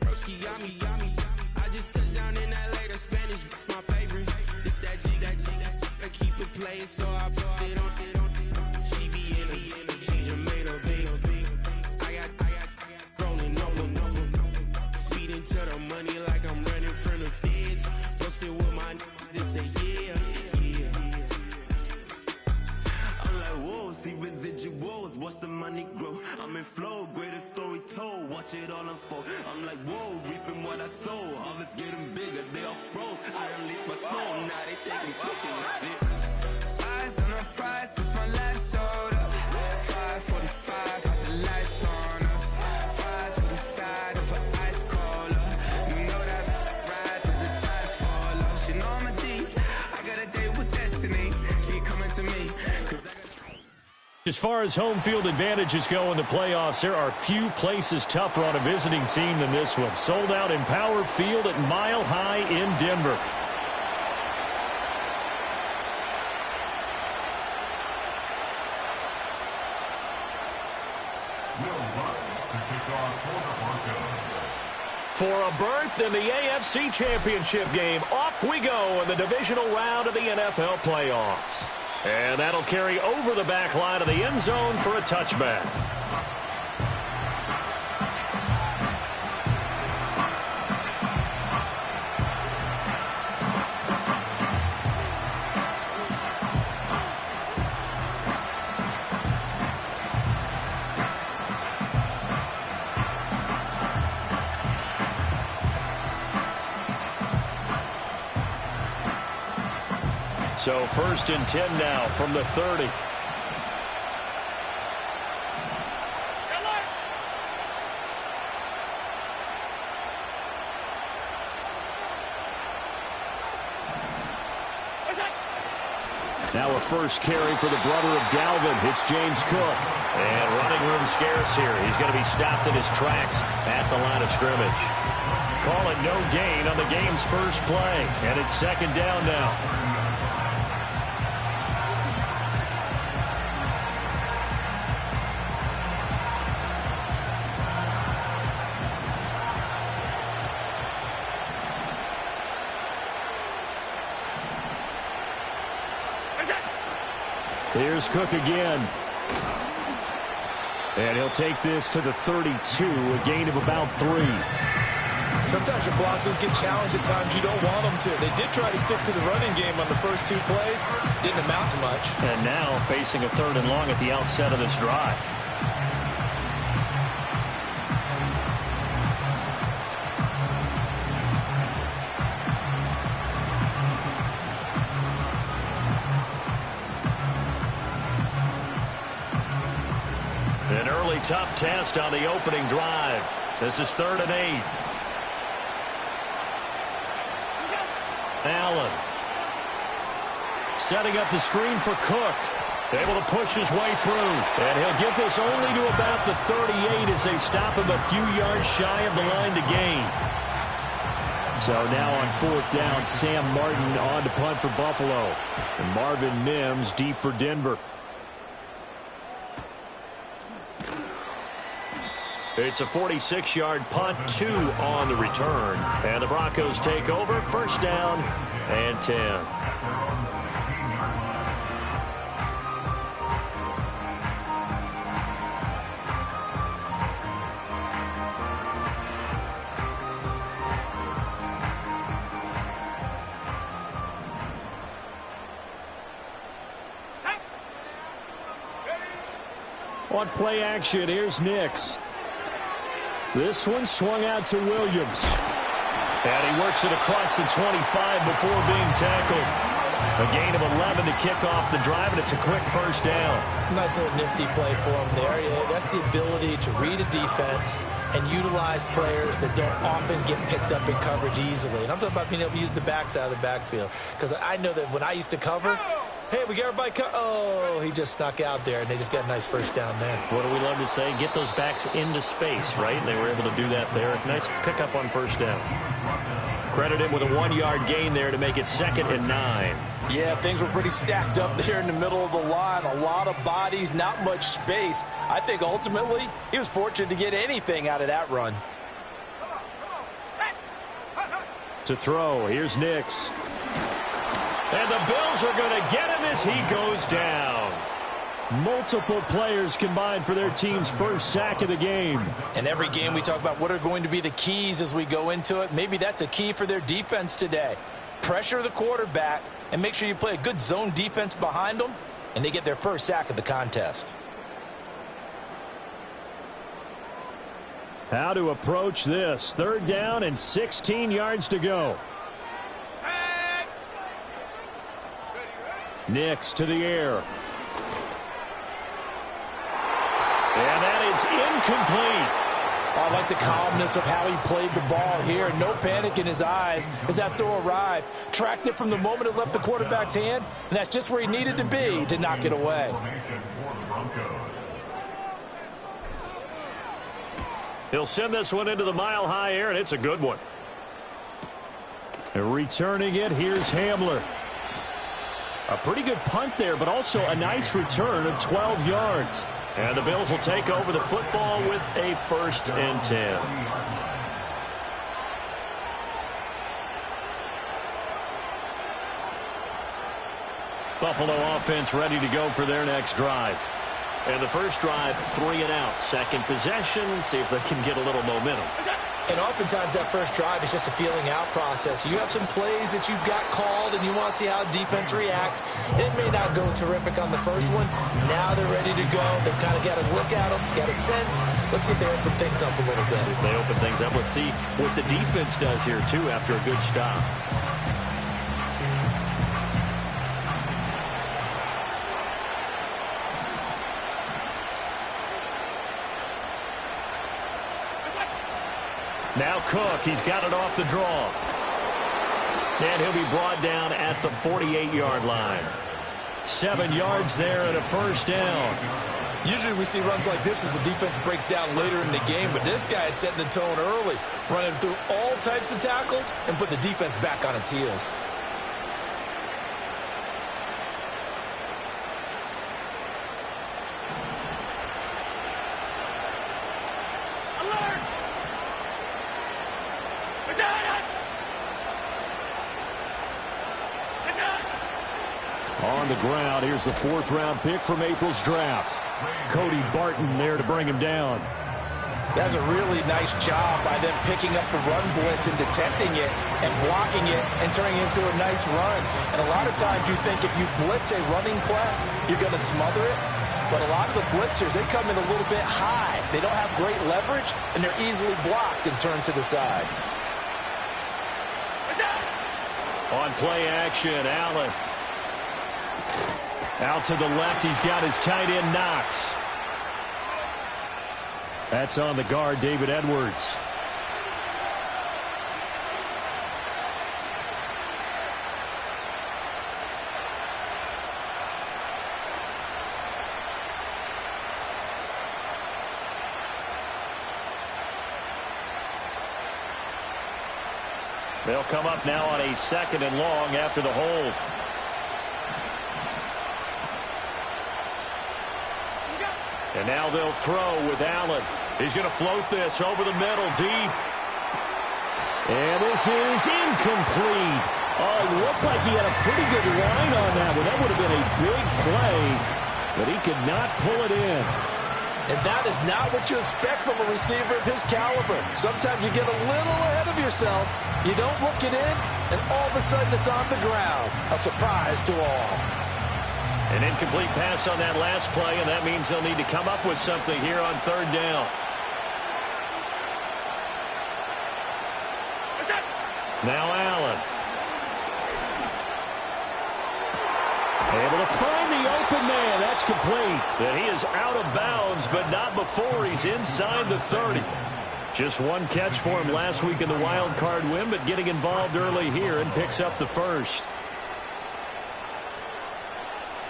Broski, yummy. I just touched down in LA, the Spanish, my favorite. This that G. I keep it playing, so I put it on. She be in me, she just made a bing. I got rolling over. Speeding to the money like I'm running from the feds. Posted with my this say yeah. I'm like, whoa, see residuals, watch the money grow. I'm in flow, greatest story told, watch it all unfold. I'm like, whoa, reaping what I sow. Harvest getting bigger, they all froze. I unleashed my soul, now they taking pictures. Eyes on the prize, it's my life sold up. 545, had the lights on us. Fries for the side of an ice cola. You know that ride till the tires fall off. She know I'm a D, I got a date with destiny. She coming to me, As far as home field advantages go in the playoffs, there are few places tougher on a visiting team than this one. Sold out in Power Field at Mile High in Denver. For a berth in the AFC Championship game, off we go in the divisional round of the NFL playoffs. And that'll carry over the back line of the end zone for a touchback. So 1st and 10 now from the 30. Now a first carry for the brother of Dalvin. It's James Cook. And running room scarce here. He's going to be stopped in his tracks at the line of scrimmage. Call it no gain on the game's first play. And it's 2nd down now. Here's Cook again. And he'll take this to the 32, a gain of about 3. Sometimes your philosophies get challenged at times you don't want them to. They did try to stick to the running game on the first 2 plays. Didn't amount to much. And now facing a 3rd and long at the outset of this drive. An early tough test on the opening drive. This is 3rd and 8. Allen setting up the screen for Cook. Able to push his way through. And he'll get this only to about the 38 as they stop him a few yards shy of the line to gain. So now on 4th down, Sam Martin on to punt for Buffalo. And Marvin Mims deep for Denver. It's a 46-yard punt, 2 on the return. And the Broncos take over, 1st down and 10. On play action, here's Nix. This one swung out to Williams. And he works it across the 25 before being tackled. A gain of 11 to kick off the drive, and it's a quick 1st down. Nice little nifty play for him there. Yeah, that's the ability to read a defense and utilize players that don't often get picked up in coverage easily. And I'm talking about being able to use the backs out of the backfield. Because I know that when I used to cover, hey, we got everybody oh, he just snuck out there, and they just got a nice 1st down there. What do we love to say? Get those backs into space, right? They were able to do that there. Nice pickup on 1st down. Credit him with a 1-yard gain there to make it 2nd and 9. Yeah, things were pretty stacked up there in the middle of the line. A lot of bodies, not much space. I think ultimately he was fortunate to get anything out of that run. To throw, here's Nix. And the Bills are going to get him as he goes down. Multiple players combined for their team's first sack of the game. And every game we talk about what are going to be the keys as we go into it. Maybe that's a key for their defense today. Pressure the quarterback and make sure you play a good zone defense behind them, and they get their first sack of the contest. How to approach this. 3rd down and 16 yards to go. Nix to the air. And that is incomplete. I like the calmness of how he played the ball here. No panic in his eyes as that throw arrived. Tracked it from the moment it left the quarterback's hand, and that's just where he needed to be to knock it away. He'll send this one into the mile-high air, and it's a good one. And returning it, here's Hamler. A pretty good punt there, but also a nice return of 12 yards. And the Bills will take over the football with a 1st and 10. Buffalo offense ready to go for their next drive. And the first drive, 3 and out. Second possession, see if they can get a little momentum. And oftentimes that first drive is just a feeling out process. You have some plays that you've got called and you want to see how defense reacts. It may not go terrific on the first one. Now they're ready to go. They've kind of got to look at them, got a sense. Let's see if they open things up a little bit. See if they open things up. Let's see what the defense does here, too, after a good stop. Now Cook, he's got it off the draw. And he'll be brought down at the 48-yard line. 7 yards there and a first down. Usually we see runs like this as the defense breaks down later in the game, but this guy is setting the tone early, running through all types of tackles and put the defense back on its heels. On the ground, here's the 4th-round pick from April's draft. Cody Barton there to bring him down. That's a really nice job by them picking up the run blitz and detecting it and blocking it and turning it into a nice run. And a lot of times you think if you blitz a running play, you're going to smother it. But a lot of the blitzers, they come in a little bit high. They don't have great leverage, and they're easily blocked and turned to the side. On play action, Allen. Out to the left, he's got his tight end, Knox. That's on the guard, David Edwards. They'll come up now on a 2nd and long after the hold. And now they'll throw with Allen. He's going to float this over the middle, deep. And this is incomplete. Oh, it looked like he had a pretty good line on that one. That would have been a big play, but he could not pull it in. And that is not what you expect from a receiver of his caliber. Sometimes you get a little ahead of yourself. You don't look it in, and all of a sudden it's on the ground. A surprise to all. An incomplete pass on that last play, and that means they'll need to come up with something here on 3rd down. Now Allen. Able to find the open man. That's complete. And he is out of bounds, but not before he's inside the 30. Just one catch for him last week in the wild card win, but getting involved early here and picks up the first.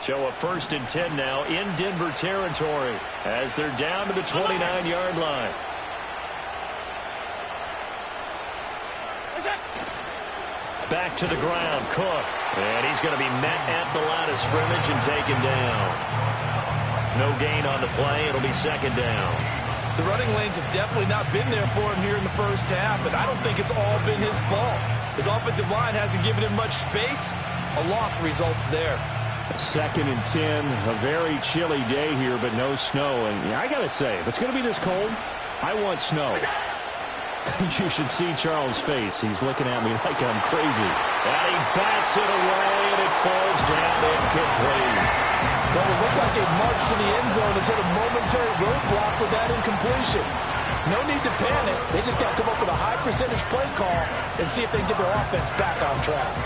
So a 1st and 10 now in Denver territory as they're down to the 29-yard line. back to the ground. Cook. And he's going to be met at the line of scrimmage and taken down. No gain on the play. It'll be second down. The running lanes have definitely not been there for him here in the first half, and I don't think it's all been his fault. His offensive line hasn't given him much space. A loss results there. 2nd and 10, a very chilly day here, but no snow. And I got to say, if it's going to be this cold, I want snow. You should see Charles' face. He's looking at me like I'm crazy. And he bats it away, and it falls down incomplete. Well, it looked like a march to the end zone has hit a momentary roadblock with that incompletion. No need to panic. They just got to come up with a high percentage play call and see if they can get their offense back on track.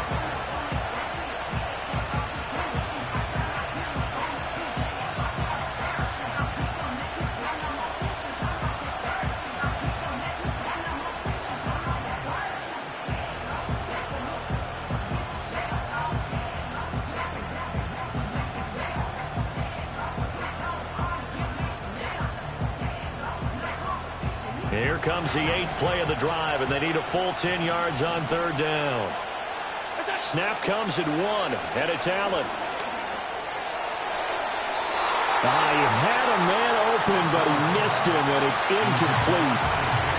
Here comes the 8th play of the drive, and they need a full 10 yards on 3rd down. Snap comes at 1, and it's Allen. He had a man open, but he missed him, and it's incomplete.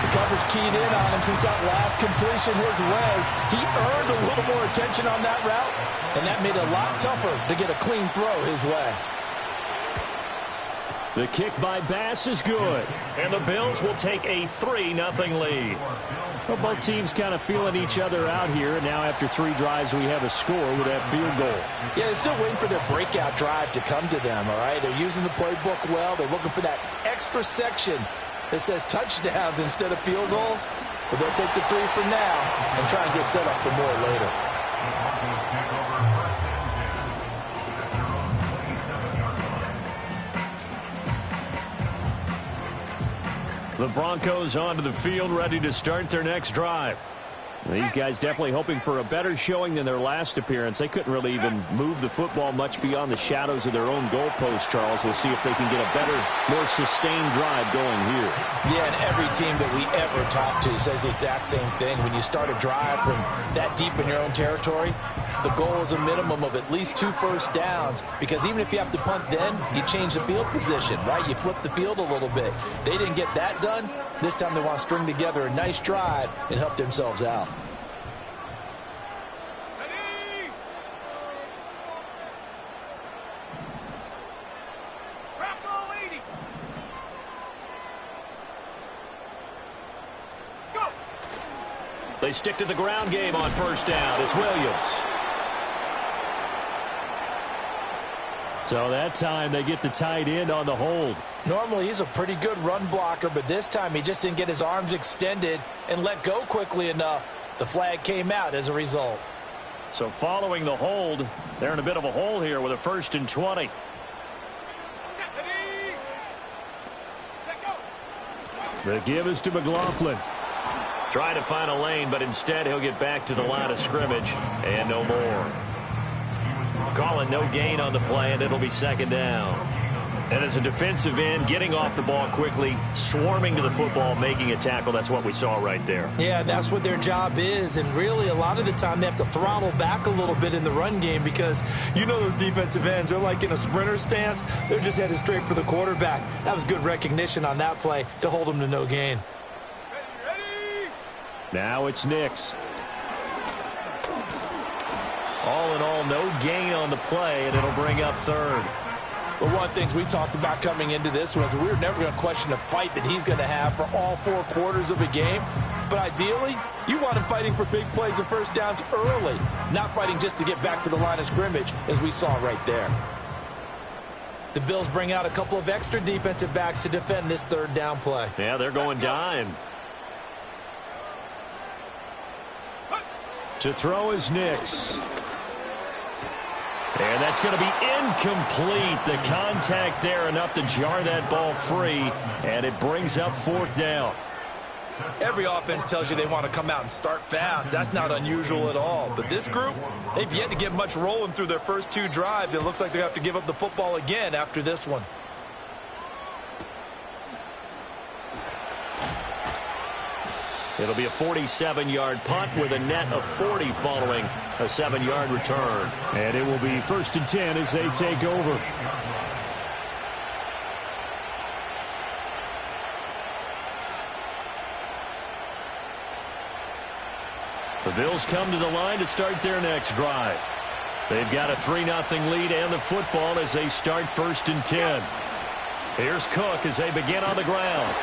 The coverage keyed in on him since that last completion his way. He earned a little more attention on that route, and that made it a lot tougher to get a clean throw his way. The kick by Bass is good, and the Bills will take a 3-0 lead. Well, both teams kind of feeling each other out here, and now after 3 drives, we have a score with that field goal. Yeah, they're still waiting for their breakout drive to come to them, all right? They're using the playbook well. They're looking for that extra section that says touchdowns instead of field goals. But they'll take the 3 for now and try and get set up for more later. The Broncos onto the field, ready to start their next drive. These guys definitely hoping for a better showing than their last appearance. They couldn't really even move the football much beyond the shadows of their own goalpost, Charles. We'll see if they can get a better, more sustained drive going here. Yeah, and every team that we ever talk to says the exact same thing. When you start a drive from that deep in your own territory, the goal is a minimum of at least 2 first downs, because even if you have to punt then, you change the field position, right? You flip the field a little bit. They didn't get that done. This time they want to string together a nice drive and help themselves out. They stick to the ground game on 1st down. It's Williams. So that time they get the tight end on the hold. Normally he's a pretty good run blocker, but this time he just didn't get his arms extended and let go quickly enough. The flag came out as a result. So following the hold, they're in a bit of a hole here with a 1st and 20. The give is to McLaughlin. Trying to find a lane, but instead he'll get back to the line of scrimmage and no more. Calling no gain on the play, and it'll be 2nd down. And as a defensive end, getting off the ball quickly, swarming to the football, making a tackle, that's what we saw right there. Yeah, that's what their job is, and really a lot of the time they have to throttle back a little bit in the run game, because you know those defensive ends, they're like in a sprinter stance. They're just headed straight for the quarterback. That was good recognition on that play to hold them to no gain. Now it's Nix. All in all, no gain on the play, and it'll bring up 3rd. But one of the things we talked about coming into this was we were never going to question the fight that he's going to have for all 4 quarters of a game. But ideally, you want him fighting for big plays and first downs early, not fighting just to get back to the line of scrimmage, as we saw right there. The Bills bring out a couple of extra defensive backs to defend this 3rd down play. Yeah, they're going dime. To throw is Nix. And that's going to be incomplete. The contact there enough to jar that ball free, and it brings up 4th down. Every offense tells you they want to come out and start fast. That's not unusual at all. But this group, they've yet to get much rolling through their first 2 drives. It looks like they have to give up the football again after this one. It'll be a 47-yard punt with a net of 40 following a 7-yard return. And it will be 1st and 10 as they take over. The Bills come to the line to start their next drive. They've got a 3-0 lead and the football as they start 1st and 10. Here's Cook as they begin on the ground.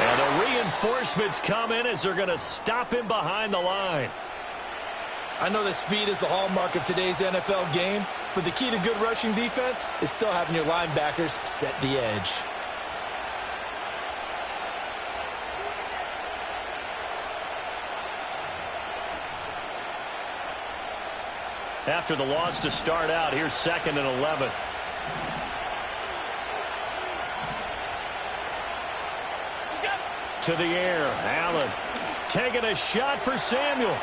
And the reinforcements come in as they're going to stop him behind the line. I know that speed is the hallmark of today's NFL game, but the key to good rushing defense is still having your linebackers set the edge. After the loss to start out, here's 2nd and 11. To the air, Allen taking a shot for Samuel.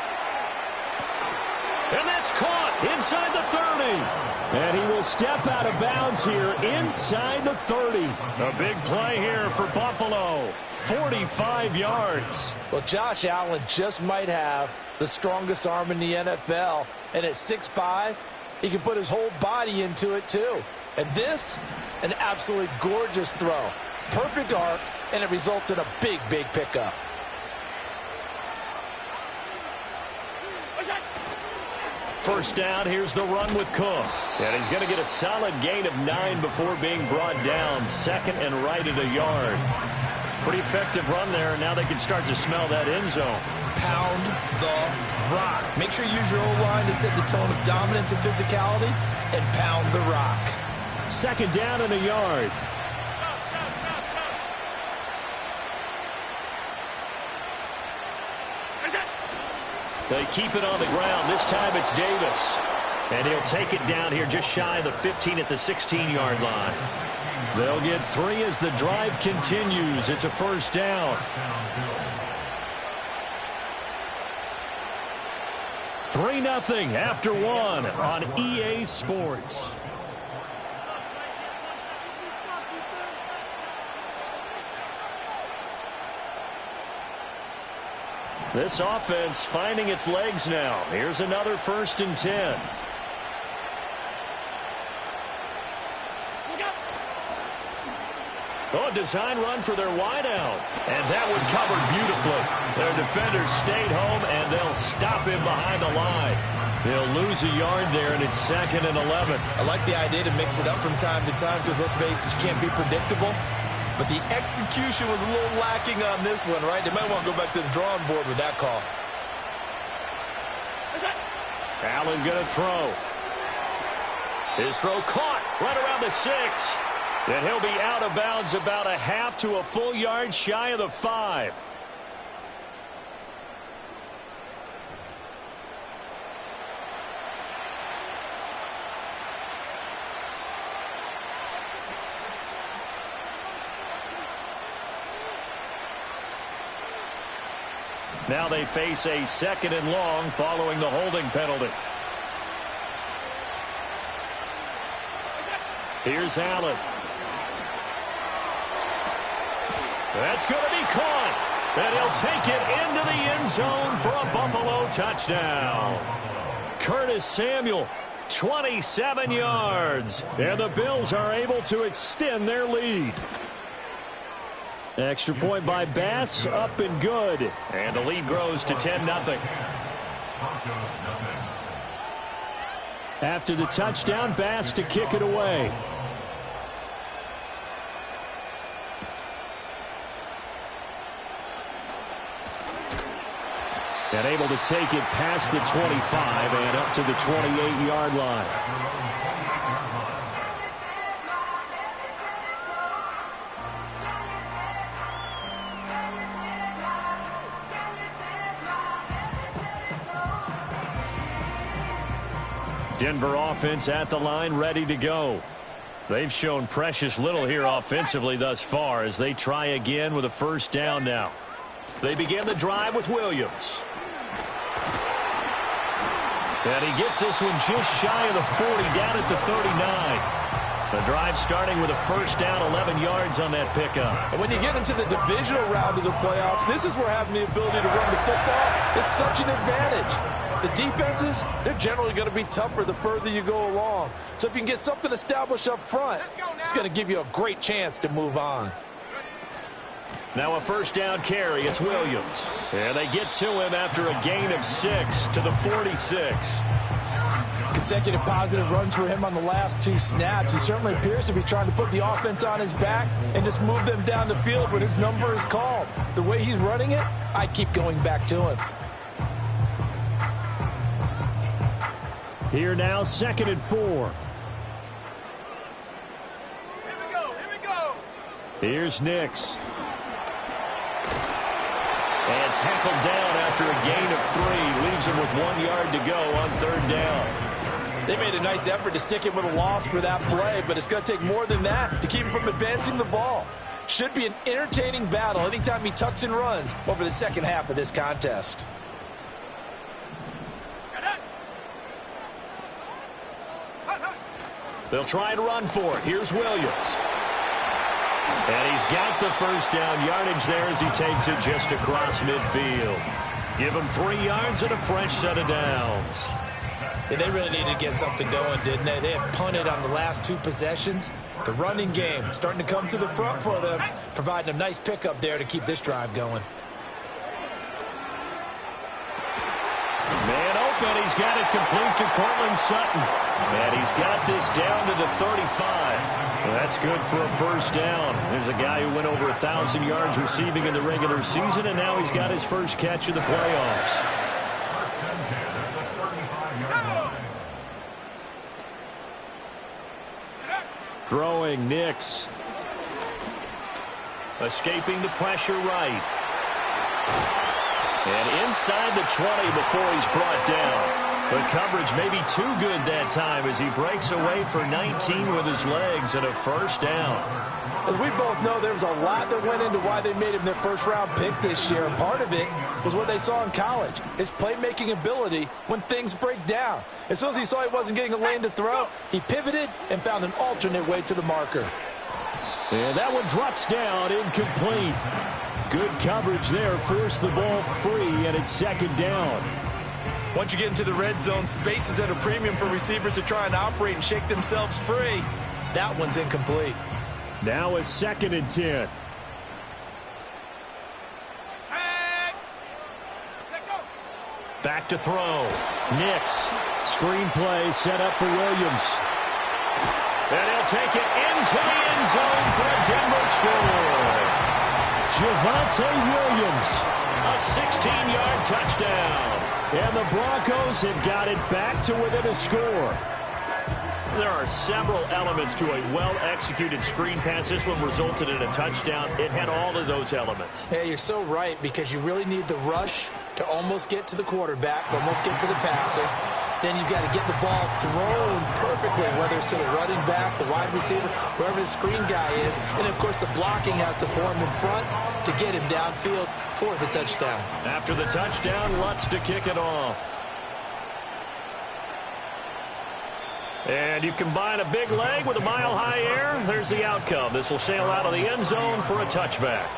And that's caught inside the 30. And he will step out of bounds here inside the 30. A big play here for Buffalo. 45 yards. Well, Josh Allen just might have the strongest arm in the NFL. And at 6'5", he can put his whole body into it, too. And this, an absolutely gorgeous throw. Perfect arc, and it results in a big, big pickup. First down, here's the run with Cook. And he's going to get a solid gain of 9 before being brought down. 2nd and right at a yard. Pretty effective run there, and now they can start to smell that end zone. Pound the rock. Make sure you use your O-line to set the tone of dominance and physicality, and pound the rock. 2nd down and a yard. They keep it on the ground. This time it's Davis. And he'll take it down here just shy of the 15 at the 16-yard line. They'll get 3 as the drive continues. It's a 1st down. 3-0 after 1 on EA Sports. This offense finding its legs now. Here's another 1st and 10. Oh, design run for their wideout. And that one covered beautifully. Their defenders stayed home, and they'll stop him behind the line. They'll lose a yard there, and it's 2nd and 11. I like the idea to mix it up from time to time because, let's face it, you can't be predictable. But the execution was a little lacking on this one, right? They might want to go back to the drawing board with that call. Allen going to throw. His throw caught right around the 6. And he'll be out of bounds about a half to a full yard shy of the 5. Now they face a 2nd and long following the holding penalty. Here's Allen. That's going to be caught. And he'll take it into the end zone for a Buffalo touchdown. Curtis Samuel, 27 yards. And the Bills are able to extend their lead. Extra point by Bass, up and good. And the lead grows to 10-0. After the touchdown, Bass to kick it away. And able to take it past the 25 and up to the 28-yard line. Denver offense at the line, ready to go. They've shown precious little here offensively thus far as they try again with a 1st down now. They begin the drive with Williams. And he gets this one just shy of the 40, down at the 39. The drive starting with a first down, 11 yards on that pickup. And when you get into the divisional round of the playoffs, this is where having the ability to run the football is such an advantage. The defenses, they're generally going to be tougher the further you go along. So if you can get something established up front, it's going to give you a great chance to move on. Now a first down carry. It's Williams. And they get to him after a gain of 6 to the 46. Consecutive positive runs for him on the last 2 snaps. He certainly appears to be trying to put the offense on his back and just move them down the field when his number is called. The way he's running it, I keep going back to him. Here now, 2nd and 4. Here we go. Here's Nix. And tackled down after a gain of 3. Leaves him with 1 yard to go on 3rd down. They made a nice effort to stick him with a loss for that play, but it's going to take more than that to keep him from advancing the ball. Should be an entertaining battle anytime he tucks and runs over the second half of this contest. They'll try and run for it. Here's Williams. And he's got the first down yardage there as he takes it just across midfield. Give him 3 yards and a fresh set of downs. Yeah, they really needed to get something going, didn't they? They had punted on the last 2 possessions. The running game starting to come to the front for them, providing a nice pickup there to keep this drive going. Man open. He's got it complete to Cortland Sutton. And he's got this down to the 35. Well, that's good for a first down. There's a guy who went over 1,000 yards receiving in the regular season, and now he's got his first catch in the playoffs. Throwing Nix. Escaping the pressure right. And inside the 20 before he's brought down. The coverage may be too good that time as he breaks away for 19 with his legs and a first down. As we both know, there was a lot that went into why they made him their first-round pick this year. Part of it was what they saw in college, his playmaking ability when things break down. As soon as he saw he wasn't getting a lane to throw, he pivoted and found an alternate way to the marker. And that one drops down, incomplete. Good coverage there, forced the ball free, and it's 2nd down. Once you get into the red zone, space is at a premium for receivers to try and operate and shake themselves free. That one's incomplete. Now a 2nd and 10. Back to throw. Nix. Screenplay set up for Williams. And he'll take it into the end zone for a Denver score. Javonte Williams. A 16-yard touchdown. And the Broncos have got it back to within a score. There are several elements to a well-executed screen pass. This one resulted in a touchdown. It had all of those elements. Yeah, you're so right, because you really need the rush to almost get to the quarterback, almost get to the passer. Then you've got to get the ball thrown perfectly, whether it's to the running back, the wide receiver, wherever the screen guy is. And, of course, the blocking has to form in front to get him downfield for the touchdown. After the touchdown, Lutz to kick it off. And you combine a big leg with a mile-high air, there's the outcome. This will sail out of the end zone for a touchback.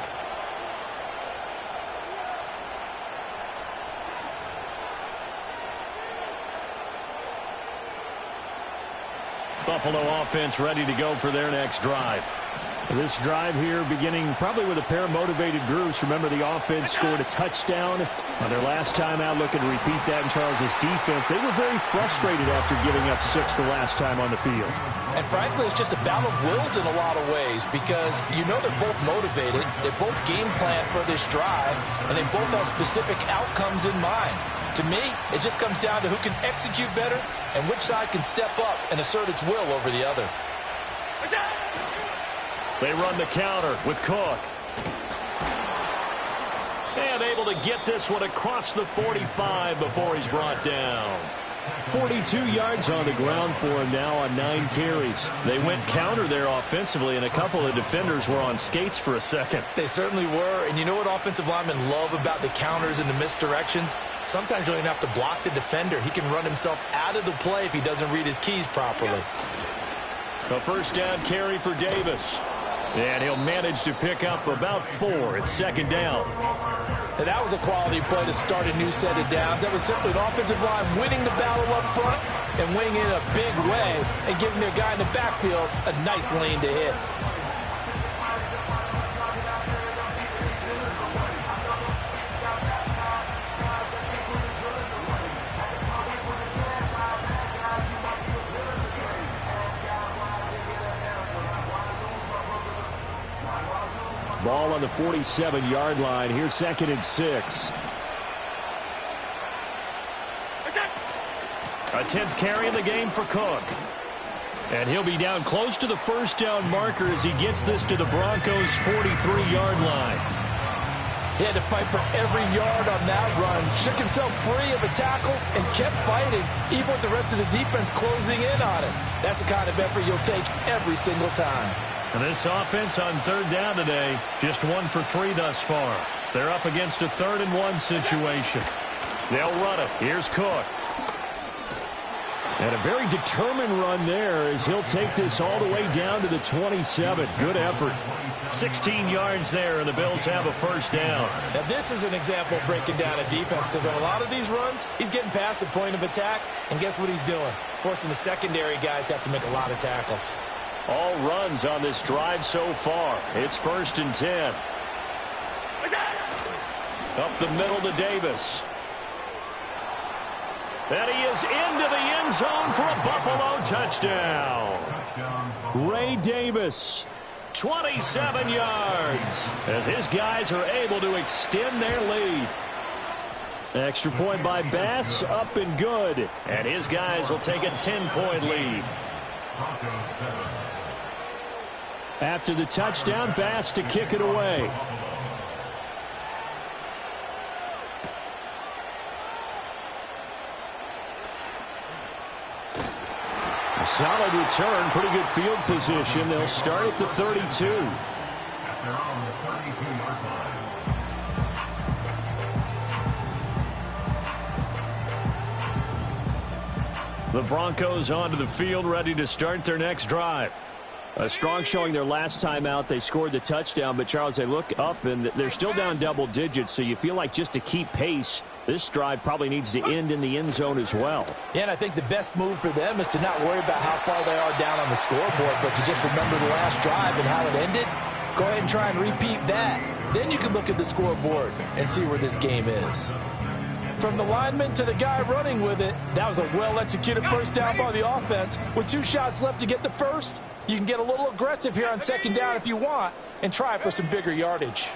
Buffalo offense ready to go for their next drive. This drive here beginning probably with a pair of motivated groups. Remember, the offense scored a touchdown on their last time out. Looking to repeat that in Charles' defense. They were very frustrated after giving up 6 the last time on the field. And frankly, it's just a battle of wills in a lot of ways, because you know they're both motivated. They both game plan for this drive, and they both have specific outcomes in mind. To me, it just comes down to who can execute better and which side can step up and assert its will over the other. They run the counter with Cook. And able to get this one across the 45 before he's brought down. 42 yards on the ground for him now on 9 carries. They went counter there offensively, and a couple of defenders were on skates for a second. They certainly were. And you know what offensive linemen love about the counters and the misdirections? Sometimes you don't even have to block the defender. He can run himself out of the play if he doesn't read his keys properly. A first down carry for Davis. And he'll manage to pick up about 4. It's second down. And that was a quality play to start a new set of downs. That was simply an offensive line winning the battle up front and winning it in a big way and giving their guy in the backfield a nice lane to hit. Ball on the 47-yard line. Here's 2nd and 6. A 10th carry in the game for Cook. And he'll be down close to the first down marker as he gets this to the Broncos' 43-yard line. He had to fight for every yard on that run. Shook himself free of a tackle and kept fighting, even with the rest of the defense closing in on him. That's the kind of effort you'll take every single time. And this offense on third down today, just 1 for 3 thus far. They're up against a 3rd and 1 situation. They'll run it. Here's Cook. And a very determined run there as he'll take this all the way down to the 27. Good effort. 16 yards there, and the Bills have a first down. Now, this is an example of breaking down a defense because on a lot of these runs, he's getting past the point of attack, and guess what he's doing? Forcing the secondary guys to have to make a lot of tackles. All runs on this drive so far. It's 1st and 10. Up the middle to Davis. And he is into the end zone for a Buffalo touchdown. Ray Davis. 27 yards as his guys are able to extend their lead. Extra point by Bass, up and good. And his guys will take a 10-point lead. After the touchdown, Bass to kick it away. A solid return, pretty good field position. They'll start at the 32. The Broncos onto the field, ready to start their next drive. A strong showing their last time out. They scored the touchdown, but, Charles, they look up, and they're still down double digits, so you feel like just to keep pace, this drive probably needs to end in the end zone as well. Yeah, and I think the best move for them is to not worry about how far they are down on the scoreboard, but to just remember the last drive and how it ended. Go ahead and try and repeat that. Then you can look at the scoreboard and see where this game is. From the lineman to the guy running with it, that was a well-executed first down by the offense. With 2 shots left to get the first, you can get a little aggressive here on second down if you want and try for some bigger yardage.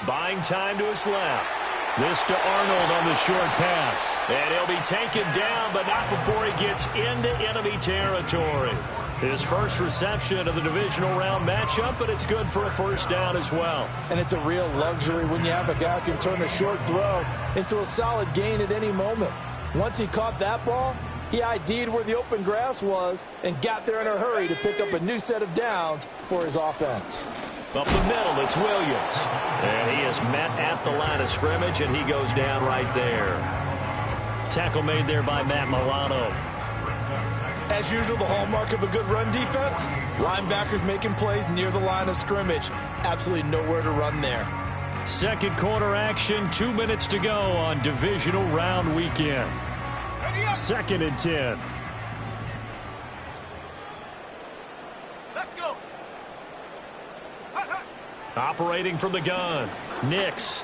Buying time to his left. This to Arnold on the short pass. And he'll be taken down, but not before he gets into enemy territory. His first reception of the divisional round matchup, but it's good for a first down as well. And it's a real luxury when you have a guy who can turn a short throw into a solid gain at any moment. Once he caught that ball, he ID'd where the open grass was and got there in a hurry to pick up a new set of downs for his offense. Up the middle, it's Williams. And he is met at the line of scrimmage, and he goes down right there. Tackle made there by Matt Milano. As usual, the hallmark of a good run defense, linebackers making plays near the line of scrimmage. Absolutely nowhere to run there. Second quarter action, 2 minutes to go on divisional round weekend. 2nd and 10. Let's go. Operating from the gun, Nix.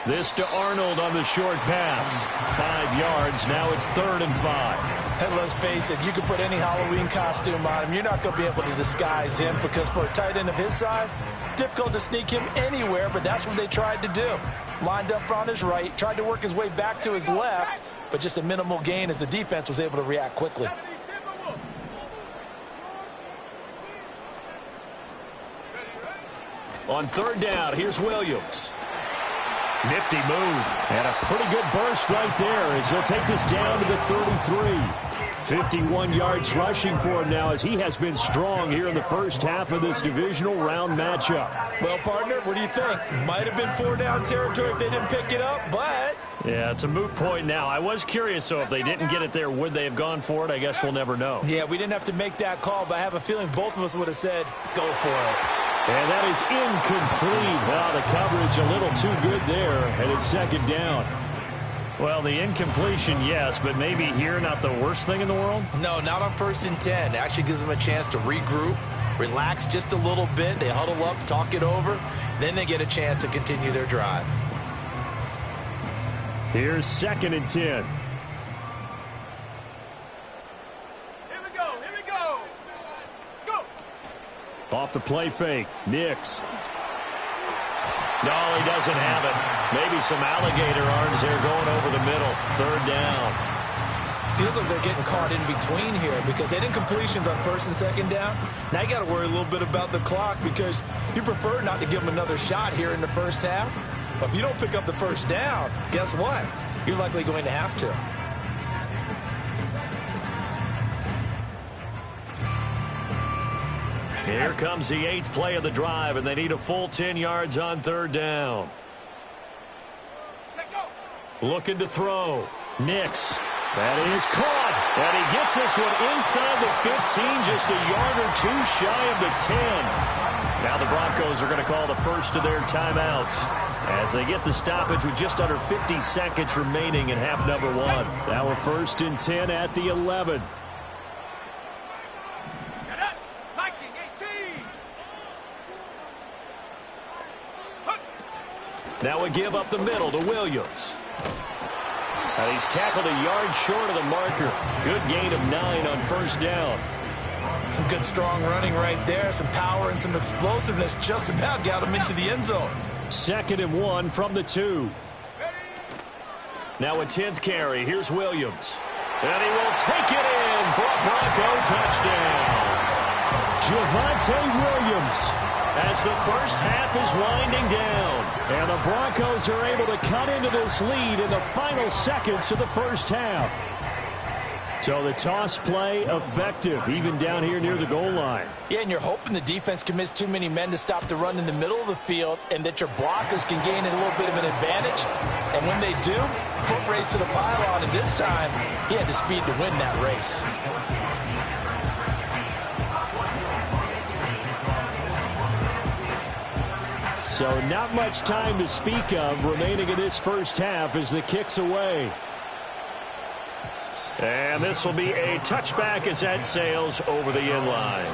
This to Arnold on the short pass. 5 yards, now it's 3rd and 5. And let's face it, you can put any Halloween costume on him. You're not going to be able to disguise him because for a tight end of his size, difficult to sneak him anywhere, but that's what they tried to do. Lined up on his right, tried to work his way back to his left, but just a minimal gain as the defense was able to react quickly. On third down, here's Williams. Nifty move. And a pretty good burst right there as he'll take this down to the 33. 51 yards rushing for him now as he has been strong here in the first half of this divisional round matchup. Well, partner, what do you think? Might have been 4-down territory if they didn't pick it up, but... Yeah, it's a moot point now. I was curious, so if they didn't get it there, would they have gone for it? I guess we'll never know. Yeah, we didn't have to make that call, but I have a feeling both of us would have said, go for it. And that is incomplete. Well, the coverage a little too good there, and it's second down. Well, the incompletion, yes, but maybe here not the worst thing in the world? No, not on 1st and 10. It actually gives them a chance to regroup, relax just a little bit. They huddle up, talk it over. Then they get a chance to continue their drive. Here's 2nd and 10. Here we go. Go. Off the play fake. Nix. No, he doesn't have it. Maybe some alligator arms there going over the middle. 3rd down. Feels like they're getting caught in between here because they did completions on 1st and 2nd down. Now you got to worry a little bit about the clock because you prefer not to give them another shot here in the first half. But if you don't pick up the 1st down, guess what? You're likely going to have to. Here comes the 8th play of the drive, and they need a full 10 yards on 3rd down. Looking to throw. Nix. That is caught. And he gets this one inside the 15, just a yard or two shy of the 10. Now the Broncos are going to call the first of their timeouts as they get the stoppage with just under 50 seconds remaining in half number 1. Now a 1st and 10 at the 11. Now we give up the middle to Williams. And he's tackled a yard short of the marker. Good gain of 9 on 1st down. Some good strong running right there. Some power and some explosiveness just about got him into the end zone. 2nd and 1 from the 2. Now a 10th carry. Here's Williams. And he will take it in for a Bronco touchdown. Javonte Williams. As the first half is winding down. And the Broncos are able to cut into this lead in the final seconds of the first half. So the toss play effective, even down here near the goal line. Yeah, and you're hoping the defense commits too many men to stop the run in the middle of the field and that your blockers can gain a little bit of an advantage. And when they do, foot race to the pylon, and this time he had the speed to win that race. So not much time to speak of remaining in this first half as the kick's away. And this will be a touchback as that sails over the end line.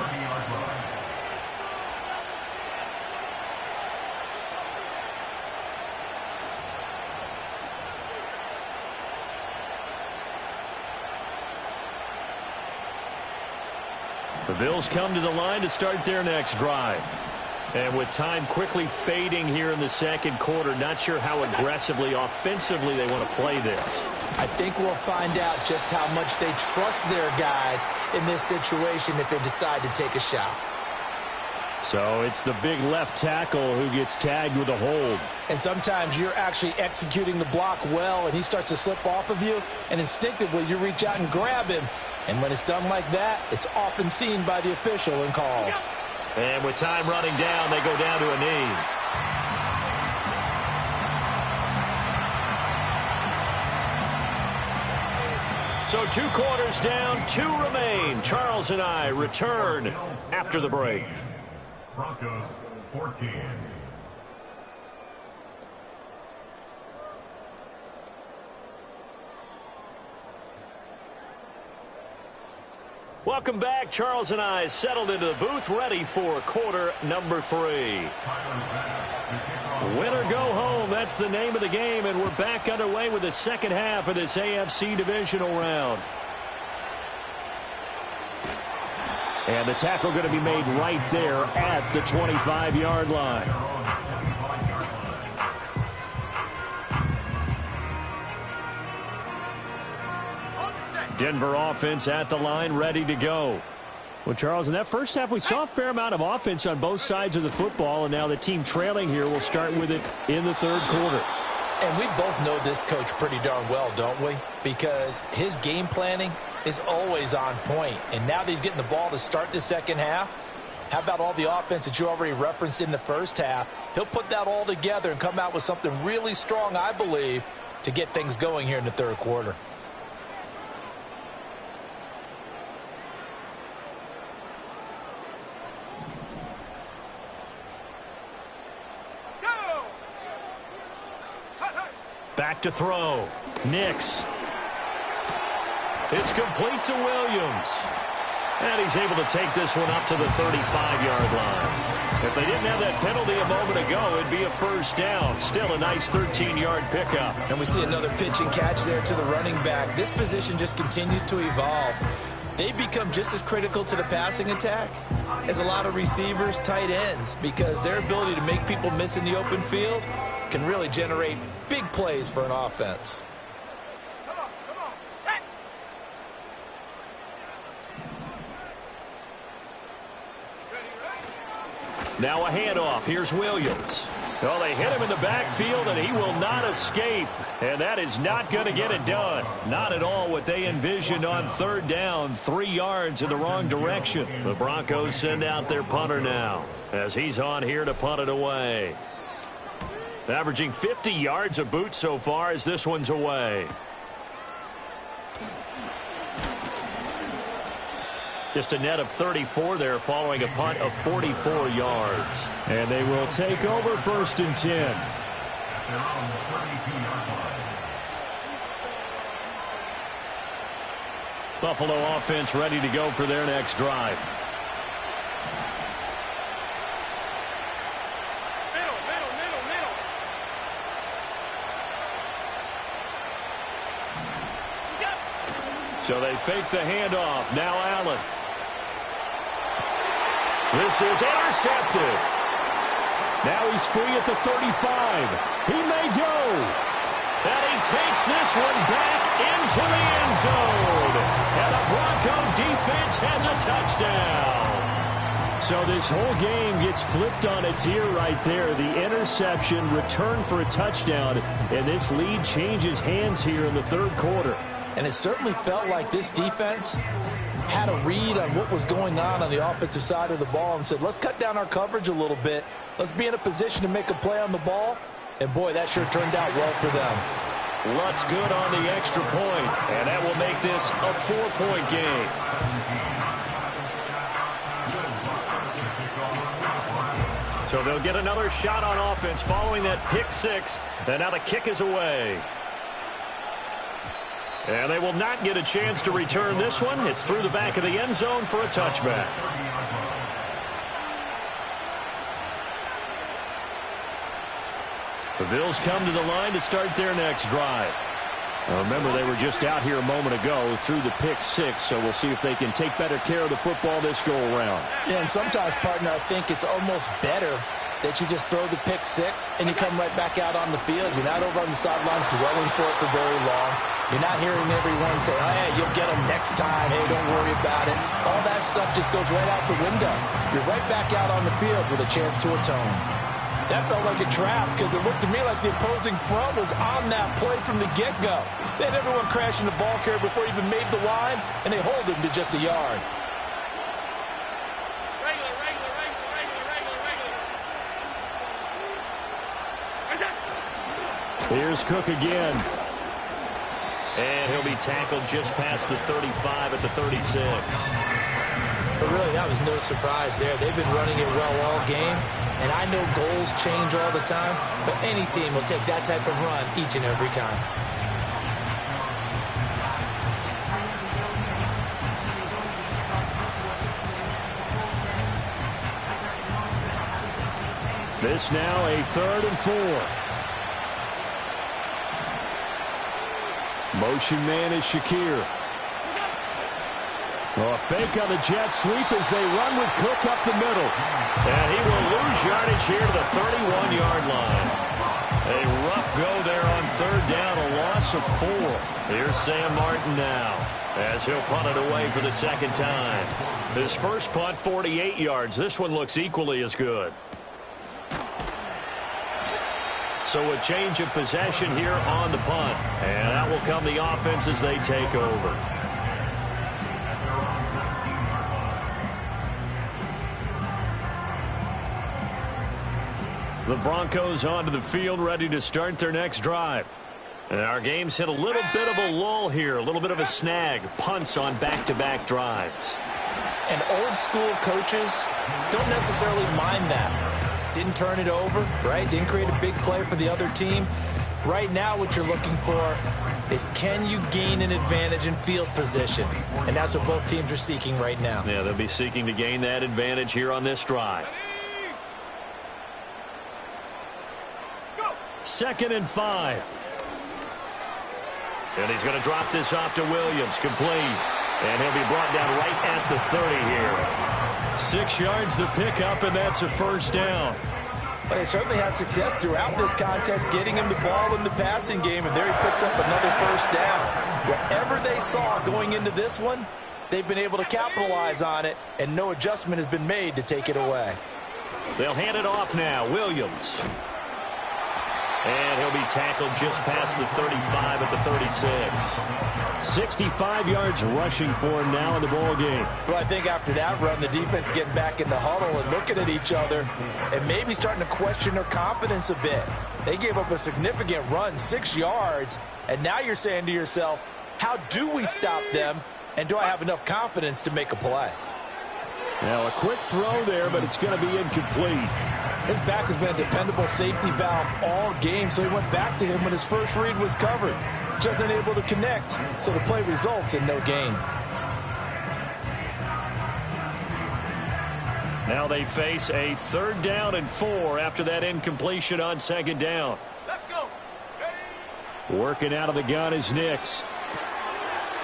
The Bills come to the line to start their next drive. And with time quickly fading here in the second quarter, not sure how aggressively, offensively they want to play this. I think we'll find out just how much they trust their guys in this situation if they decide to take a shot. So it's the big left tackle who gets tagged with a hold. And sometimes you're actually executing the block well, and he starts to slip off of you, and instinctively you reach out and grab him. And when it's done like that, it's often seen by the official and called. And with time running down, they go down to a knee. So 2 quarters down, 2 remain. Charles and I return after the break. Broncos 14. Welcome back. Charles and I settled into the booth, ready for quarter number 3. Win or go home, that's the name of the game, and we're back underway with the second half of this AFC divisional round. And the tackle going to be made right there at the 25-yard line. Denver offense at the line, ready to go. Well, Charles, in that first half, we saw a fair amount of offense on both sides of the football, and now the team trailing here will start with it in the third quarter. And we both know this coach pretty darn well, don't we? Because his game planning is always on point. And now that he's getting the ball to start the second half, how about all the offense that you already referenced in the first half? He'll put that all together and come out with something really strong, I believe, to get things going here in the third quarter. Back to throw. Nix. It's complete to Williams. And he's able to take this one up to the 35-yard line. If they didn't have that penalty a moment ago, it'd be a first down. Still a nice 13-yard pickup. And we see another pitch and catch there to the running back. This position just continues to evolve. They become just as critical to the passing attack as a lot of receivers, tight ends, because their ability to make people miss in the open field can really generate big plays for an offense. Come on, set. Now a handoff. Here's Williams. Well, they hit him in the backfield, and he will not escape. And that is not going to get it done. Not at all what they envisioned on third down. 3 yards in the wrong direction. The Broncos send out their punter now as he's on here to punt it away. Averaging 50 yards a boot so far as this one's away. Just a net of 34 there following a punt of 44 yards. And they will take over 1st and 10. They're on the 32-yard line. Buffalo offense ready to go for their next drive. Middle. So they fake the handoff. Now Allen. This is intercepted. Now he's free at the 35. He may go. And he takes this one back into the end zone. And the Bronco defense has a touchdown. So this whole game gets flipped on its ear right there. The interception, return for a touchdown, and this lead changes hands here in the third quarter. And it certainly felt like this defense had a read on what was going on the offensive side of the ball and said, let's cut down our coverage a little bit. Let's be in a position to make a play on the ball. And, boy, that sure turned out well for them. Lutz good on the extra point, and that will make this a 4-point game. So they'll get another shot on offense following that pick six, and now the kick is away. And they will not get a chance to return this one. It's through the back of the end zone for a touchback. The Bills come to the line to start their next drive. Now remember, they were just out here a moment ago through the pick six, so we'll see if they can take better care of the football this go-around. Yeah, and sometimes, partner, I think it's almost better that you just throw the pick six and you come right back out on the field. You're not over on the sidelines dwelling for it for very long. You're not hearing everyone say, oh, hey, you'll get them next time. Hey, don't worry about it. All that stuff just goes right out the window. You're right back out on the field with a chance to atone. That felt like a trap because it looked to me like the opposing front was on that play from the get-go. They had everyone crashing the ball carrier before he even made the line, and they hold him to just a yard. Here's Cook again. And he'll be tackled just past the 35 at the 36. But really, that was no surprise there. They've been running it well all game. And I know goals change all the time, but any team will take that type of run each and every time. This now a 3rd and 4. Motion man is Shakir. Well, a fake on the jet sweep as they run with Cook up the middle. And he will lose yardage here to the 31-yard line. A rough go there on third down, a loss of 4. Here's Sam Martin now as he'll punt it away for the second time. His first punt, 48 yards. This one looks equally as good. So a change of possession here on the punt. And that will come the offense as they take over. The Broncos onto the field, ready to start their next drive. And our game's hit a little bit of a lull here, a little bit of a snag. Punts on back-to-back drives. And old school coaches don't necessarily mind that. Didn't turn it over, right? Didn't create a big play for the other team. Right now what you're looking for is, can you gain an advantage in field position? And that's what both teams are seeking right now. Yeah, they'll be seeking to gain that advantage here on this drive. 2nd and 5. And he's going to drop this off to Williams, complete. And he'll be brought down right at the 30 here. 6 yards the pickup, and that's a first down. But they certainly had success throughout this contest getting him the ball in the passing game, and there he picks up another first down. Whatever they saw going into this one, they've been able to capitalize on it, and no adjustment has been made to take it away. They'll hand it off now. Williams. And he'll be tackled just past the 35 at the 36. 65 yards rushing for him now in the ball game. Well, I think after that run, the defense is getting back in the huddle and looking at each other and maybe starting to question their confidence a bit. They gave up a significant run, 6 yards, and now you're saying to yourself, how do we stop them, and do I have enough confidence to make a play? Now, a quick throw there, but it's going to be incomplete. His back has been a dependable safety valve all game, so he went back to him when his first read was covered. Just unable to connect, so the play results in no gain. Now they face a 3rd down and 4 after that incompletion on 2nd down. Let's go. Working out of the gun is Nix.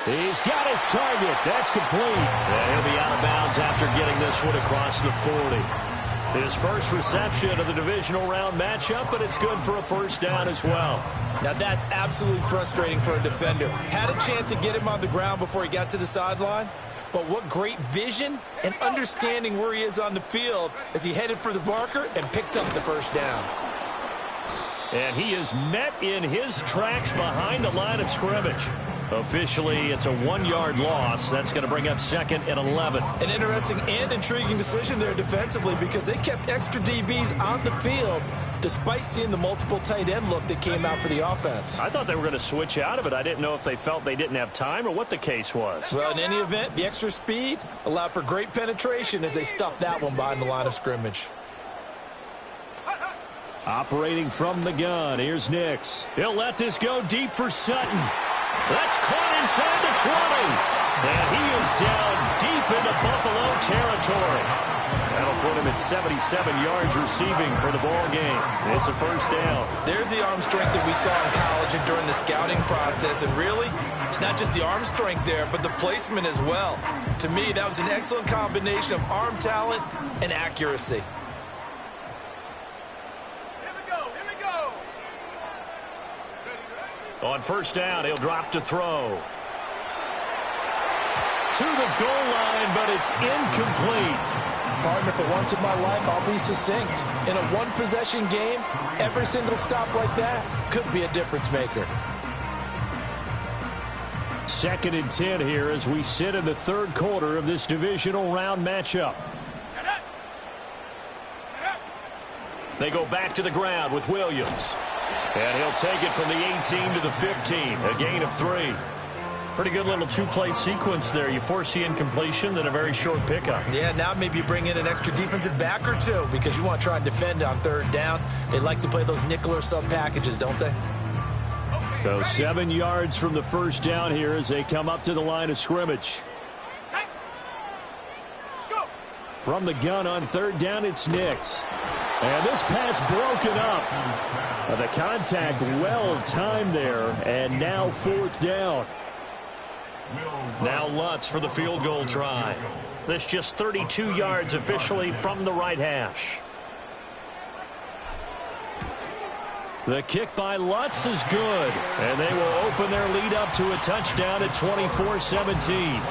He's got his target. That's complete. And he'll be out of bounds after getting this one across the 40. His first reception of the divisional round matchup, but it's good for a first down as well. Now that's absolutely frustrating for a defender. Had a chance to get him on the ground before he got to the sideline, but what great vision and understanding where he is on the field as he headed for the marker and picked up the first down. And he is met in his tracks behind the line of scrimmage. Officially, it's a 1-yard loss. That's going to bring up 2nd and 11. An interesting and intriguing decision there defensively because they kept extra DBs on the field despite seeing the multiple tight end look that came out for the offense. I thought they were going to switch out of it. I didn't know if they felt they didn't have time or what the case was. Well, in any event, the extra speed allowed for great penetration as they stuffed that one behind the line of scrimmage. Operating from the gun, here's Nix. He'll let this go deep for Sutton. That's caught inside the 20. And he is down deep into Buffalo territory. That'll put him at 77 yards receiving for the ball game. It's a first down. There's the arm strength that we saw in college and during the scouting process. And really, it's not just the arm strength there, but the placement as well. To me, that was an excellent combination of arm talent and accuracy. On first down, he'll drop to throw. To the goal line, but it's incomplete. Partner, for once in my life, I'll be succinct. In a one-possession game, every single stop like that could be a difference maker. 2nd and 10 here as we sit in the 3rd quarter of this divisional round matchup. They go back to the ground with Williams. And he'll take it from the 18 to the 15, a gain of 3. Pretty good little 2-play sequence there. You force the incompletion, then a very short pickup. Yeah, now maybe you bring in an extra defensive back or two because you want to try and defend on 3rd down. They like to play those nickel or sub packages, don't they? So 7 yards from the first down here as they come up to the line of scrimmage. From the gun on 3rd down, it's Nix. And this pass broken up. The contact well timed there, and now 4th down. Now Lutz for the field goal try. This just 32 yards officially from the right hash. The kick by Lutz is good, and they will open their lead up to a touchdown at 24-17.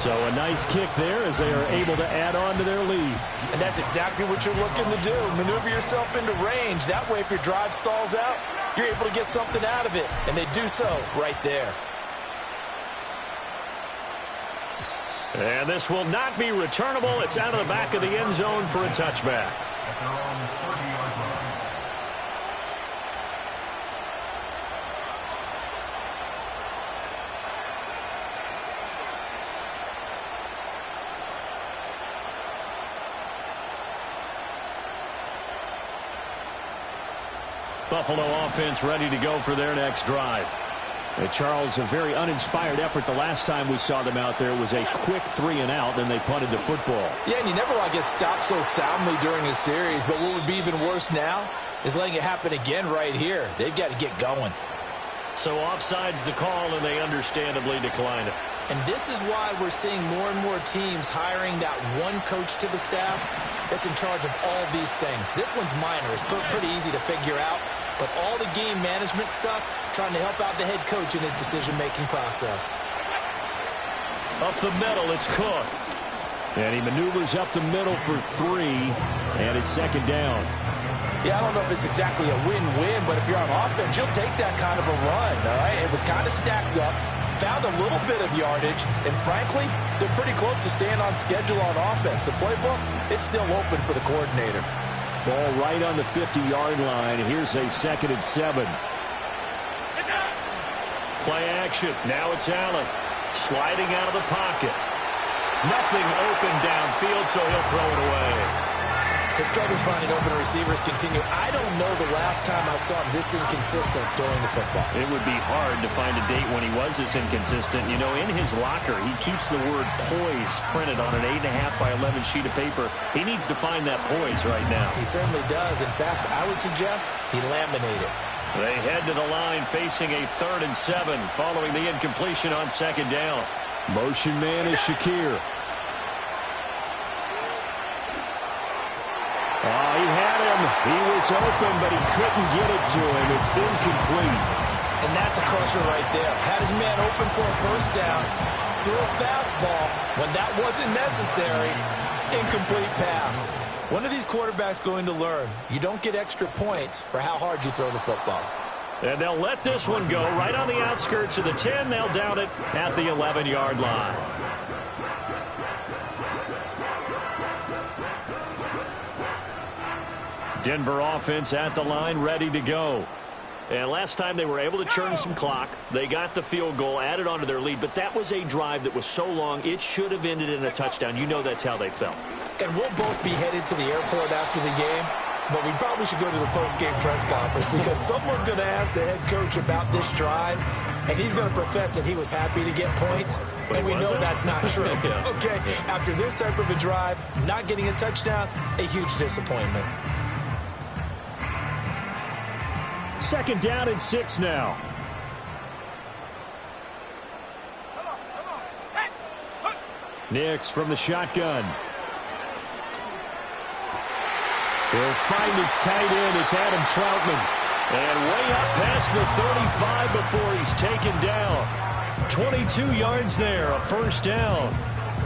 So a nice kick there as they are able to add on to their lead. And that's exactly what you're looking to do. Maneuver yourself into range. That way, if your drive stalls out, you're able to get something out of it. And they do so right there. And this will not be returnable. It's out of the back of the end zone for a touchback. At their own 30-yard line. Buffalo offense ready to go for their next drive. And Charles, a very uninspired effort. The last time we saw them out there was a quick 3 and out, then they punted the football. Yeah, and you never want to get stopped so soundly during a series, but what would be even worse now is letting it happen again right here. They've got to get going. So offside's the call, and they understandably decline it. And this is why we're seeing more and more teams hiring that one coach to the staff that's in charge of all these things. This one's minor. It's pretty easy to figure out. But all the game management stuff, trying to help out the head coach in his decision-making process. Up the middle, it's Cook. And he maneuvers up the middle for 3, and it's second down. Yeah, I don't know if it's exactly a win-win, but if you're on offense, you'll take that kind of a run, all right? It was kind of stacked up, found a little bit of yardage, and frankly, they're pretty close to staying on schedule on offense. The playbook, it's still open for the coordinator. Ball right on the 50-yard line. Here's a 2nd and 7. Play action. Now it's Allen. Sliding out of the pocket. Nothing open downfield, so he'll throw it away. His struggles finding open receivers continue. I don't know the last time I saw him this inconsistent during the football. It would be hard to find a date when he was this inconsistent. You know, in his locker, he keeps the word poise printed on an 8.5 by 11 sheet of paper. He needs to find that poise right now. He certainly does. In fact, I would suggest he laminate it. They head to the line facing a 3rd and 7 following the incompletion on 2nd down. Motion man is Shakir. Oh, he had him. He was open, but he couldn't get it to him. It's incomplete. And that's a crusher right there. Had his man open for a first down. Threw a fastball when that wasn't necessary. Incomplete pass. When are these quarterbacks going to learn? You don't get extra points for how hard you throw the football. And they'll let this one go right on the outskirts of the 10. They'll down it at the 11-yard line. Denver offense at the line, ready to go. And last time they were able to churn some clock. They got the field goal, added onto their lead, but that was a drive that was so long, it should have ended in a touchdown. You know that's how they felt. And we'll both be headed to the airport after the game, but we probably should go to the post-game press conference because someone's going to ask the head coach about this drive, and he's going to profess that he was happy to get points, and we know that's not true. Yeah. Okay, after this type of a drive, not getting a touchdown, a huge disappointment. 2nd down and 6 now. Nix from the shotgun. He'll find his tight end. It's Adam Troutman. And way up past the 35 before he's taken down. 22 yards there, a first down.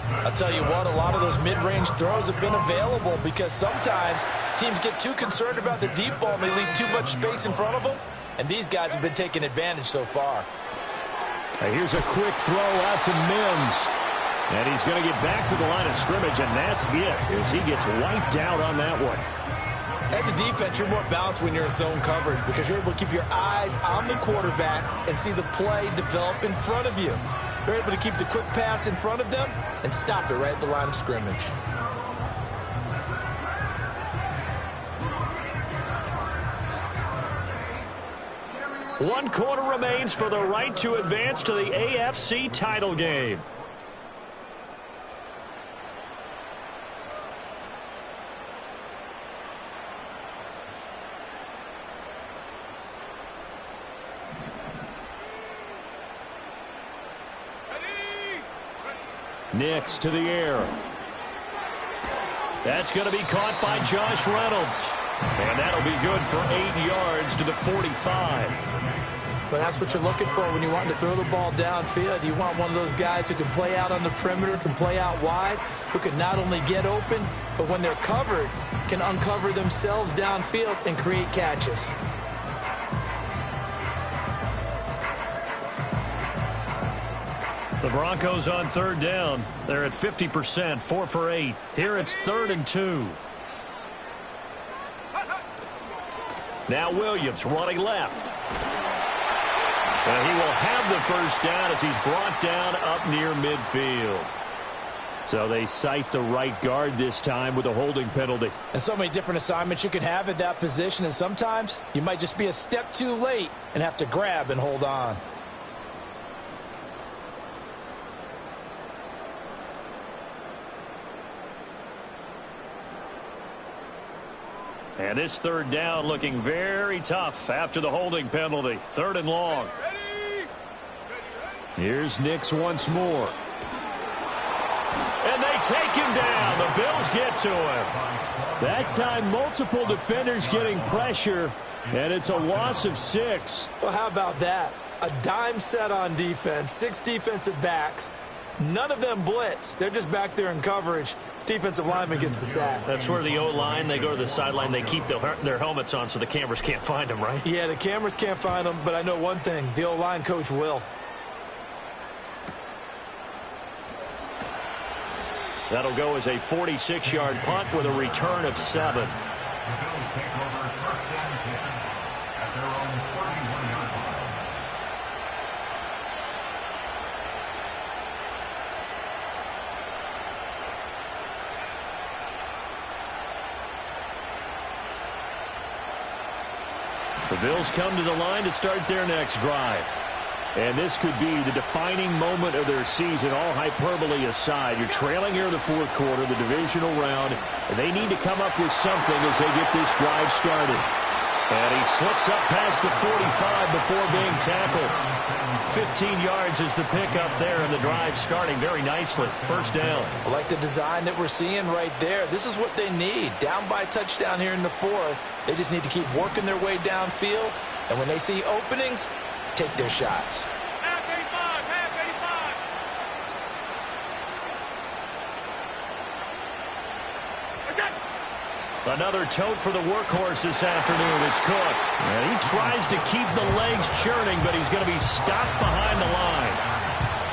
I'll tell you what, a lot of those mid-range throws have been available because sometimes teams get too concerned about the deep ball and they leave too much space in front of them, and these guys have been taking advantage so far. Here's a quick throw out to Mims. And he's going to get back to the line of scrimmage, and that's it as he gets wiped out on that one. As a defense, you're more balanced when you're in zone coverage because you're able to keep your eyes on the quarterback and see the play develop in front of you. They're able to keep the quick pass in front of them and stop it right at the line of scrimmage. One quarter remains for the right to advance to the AFC title game. Nix to the air. That's going to be caught by Josh Reynolds. And that'll be good for 8 yards to the 45. But that's what you're looking for when you want to throw the ball downfield. You want one of those guys who can play out on the perimeter, can play out wide, who can not only get open, but when they're covered, can uncover themselves downfield and create catches. The Broncos on third down. They're at 50%, 4 for 8. Here it's 3rd and 2. Now Williams running left. And he will have the first down as he's brought down up near midfield. So they cite the right guard this time with a holding penalty. And so many different assignments you can have at that position, and sometimes you might just be a step too late and have to grab and hold on. And this third down looking very tough after the holding penalty. 3rd and long. Here's Nix once more. And they take him down. The Bills get to him. That time, multiple defenders getting pressure, and it's a loss of 6. Well, how about that? A dime set on defense, 6 defensive backs. None of them blitz. They're just back there in coverage. Defensive lineman gets the sack. That's where the O-line, they go to the sideline, they keep their helmets on so the cameras can't find them, right? Yeah, the cameras can't find them, but I know one thing. The O-line coach will. That'll go as a 46-yard punt with a return of 7. The Bills take over 1st and 10 at their own 31-yard line. The Bills come to the line to start their next drive. And this could be the defining moment of their season, all hyperbole aside. You're trailing here in the 4th quarter, the divisional round, and they need to come up with something as they get this drive started. And he slips up past the 45 before being tackled. 15 yards is the pickup there, and the drive starting very nicely. 1st down. I like the design that we're seeing right there. This is what they need. Down by touchdown here in the 4th. They just need to keep working their way downfield. And when they see openings, take their shots. Half 85, half 85. Another tote for the workhorse this afternoon. It's Cook. And he tries to keep the legs churning, but he's going to be stopped behind the line.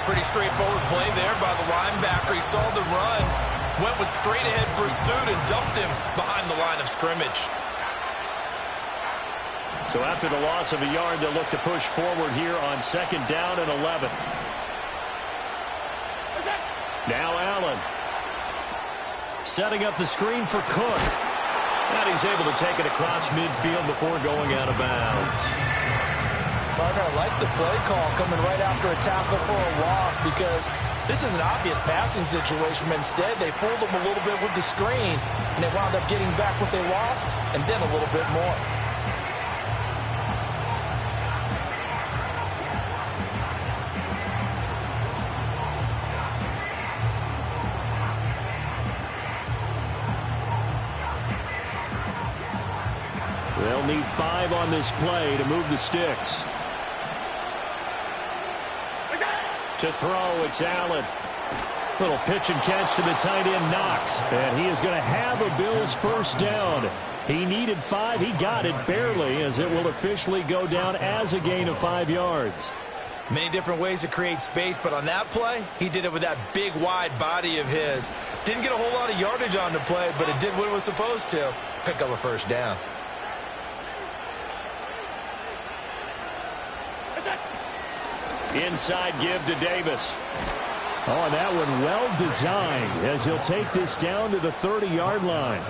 Pretty straightforward play there by the linebacker. He saw the run, went with straight-ahead pursuit, and dumped him behind the line of scrimmage. So after the loss of a yard, they'll look to push forward here on 2nd down and 11. Now Allen. Setting up the screen for Cook. And he's able to take it across midfield before going out of bounds. Partner, I like the play call coming right after a tackle for a loss because this is an obvious passing situation. But instead, they fooled them a little bit with the screen, and they wound up getting back what they lost and then a little bit more. They'll need 5 on this play to move the sticks. To throw, it's Allen. Little pitch and catch to the tight end, Knox. And he is going to have a Bills 1st down. He needed 5. He got it barely, as it will officially go down as a gain of 5 yards. Many different ways to create space, but on that play, he did it with that big, wide body of his. Didn't get a whole lot of yardage on the play, but it did what it was supposed to. Pick up a 1st down. Inside give to Davis. Oh, and that one well designed as he'll take this down to the 30-yard line.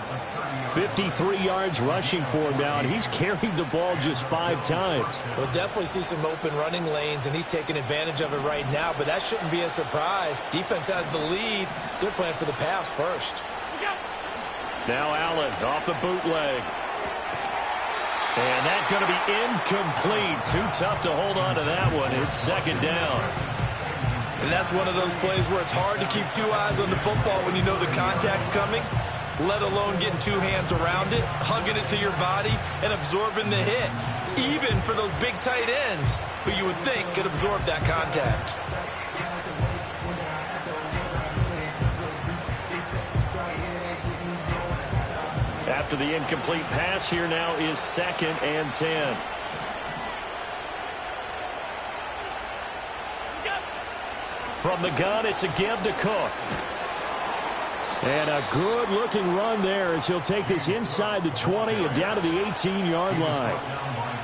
53 yards rushing for him now, and he's carried the ball just 5 times. We'll definitely see some open running lanes, and he's taking advantage of it right now, but that shouldn't be a surprise. Defense has the lead. They're playing for the pass first. Now Allen off the bootleg. And that's going to be incomplete. Too tough to hold on to that one. It's 2nd down. And that's one of those plays where it's hard to keep 2 eyes on the football when you know the contact's coming. let alone getting two hands around it, hugging it to your body, and absorbing the hit. Even for those big tight ends who you would think could absorb that contact. After the incomplete pass, here now is 2nd and 10. From the gun, it's a give to Cook. And a good-looking run there as he'll take this inside the 20 and down to the 18-yard line.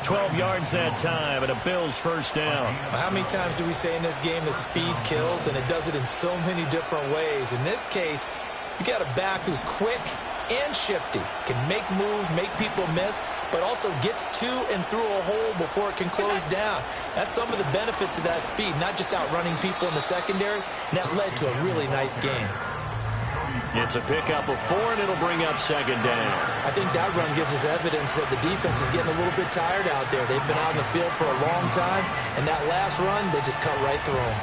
12 yards that time, and a Bills first down. How many times do we say in this game that speed kills, and it does it in so many different ways? In this case, you got a back who's quick and shifty, can make moves, make people miss, but also gets to and through a hole before it can close down. That's some of the benefits of that speed, not just outrunning people in the secondary, and that led to a really nice game. It's a pickup of 4, and it'll bring up 2nd down. I think that run gives us evidence that the defense is getting a little bit tired out there. They've been out in the field for a long time, and that last run, they just cut right through them.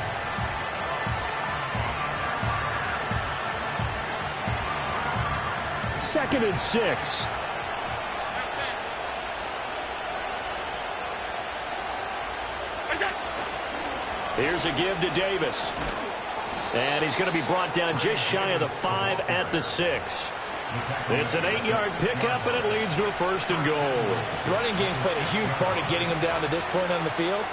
Second and 6. Here's a give to Davis. And he's going to be brought down just shy of the 5 at the 6. It's an 8-yard pickup, and it leads to a 1st and goal. The running game's played a huge part in getting them down to this point on the field.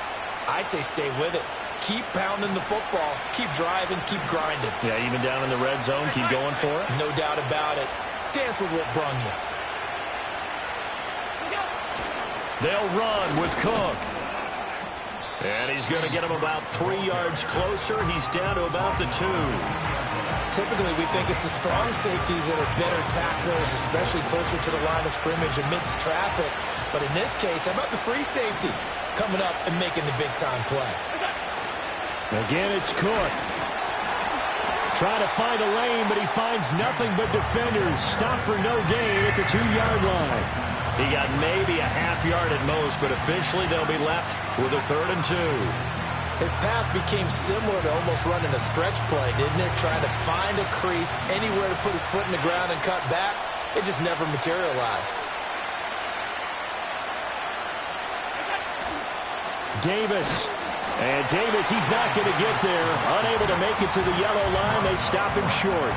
I say stay with it. Keep pounding the football. Keep driving. Keep grinding. Yeah, even down in the red zone, keep going for it. No doubt about it. Dance with what brung you. They'll run with Cook. And he's going to get him about 3 yards closer. He's down to about the 2. Typically, we think it's the strong safeties that are better tacklers, especially closer to the line of scrimmage amidst traffic. But in this case, how about the free safety coming up and making the big-time play? Again, it's Cook. Trying to find a lane, but he finds nothing but defenders. Stop for no gain at the 2-yard line. He got maybe a half yard at most, but officially they'll be left with a 3rd and 2. His path became similar to almost running a stretch play, didn't it? Trying to find a crease, anywhere to put his foot in the ground and cut back. It just never materialized. Davis. And Davis, he's not going to get there. Unable to make it to the yellow line. They stop him short.